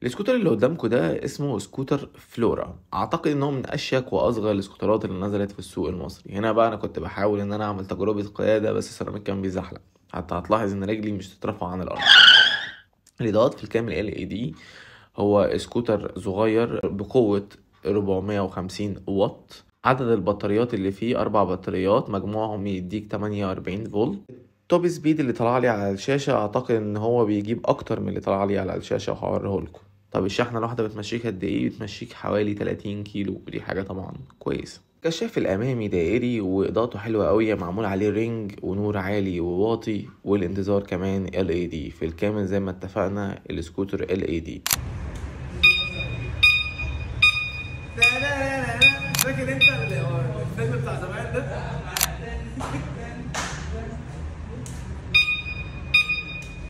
السكوتر اللي قدامكم ده اسمه سكوتر فلورا. اعتقد انه من اشيك واصغر السكوترات اللي نزلت في السوق المصري. هنا بقى انا كنت بحاول ان انا اعمل تجربة قيادة، بس السيراميك كان بيزحلق، حتى هتلاحظ ان رجلي مش تترفع عن الارض. الاضاءات في الكامل LED. هو سكوتر صغير بقوة 450 واط. عدد البطاريات اللي فيه 4 بطاريات مجموعهم يديك 48 فولت. توب سبيد اللي طلع لي على الشاشة اعتقد ان هو بيجيب اكتر من اللي طلع لي على الشاشة، وهوريه لكم. طب الشحنة الواحدة بتمشيك قد ايه؟ بتمشيك حوالي 30 كيلو، ودي حاجة طبعا كويسة. الكشاف الامامي دائري واضاءته حلوة قوي، معمول عليه رينج ونور عالي وواطي، والانتظار كمان LED في الكامل زي ما اتفقنا. السكوتر LED. فاكر انت الفيلم بتاع زمان ده؟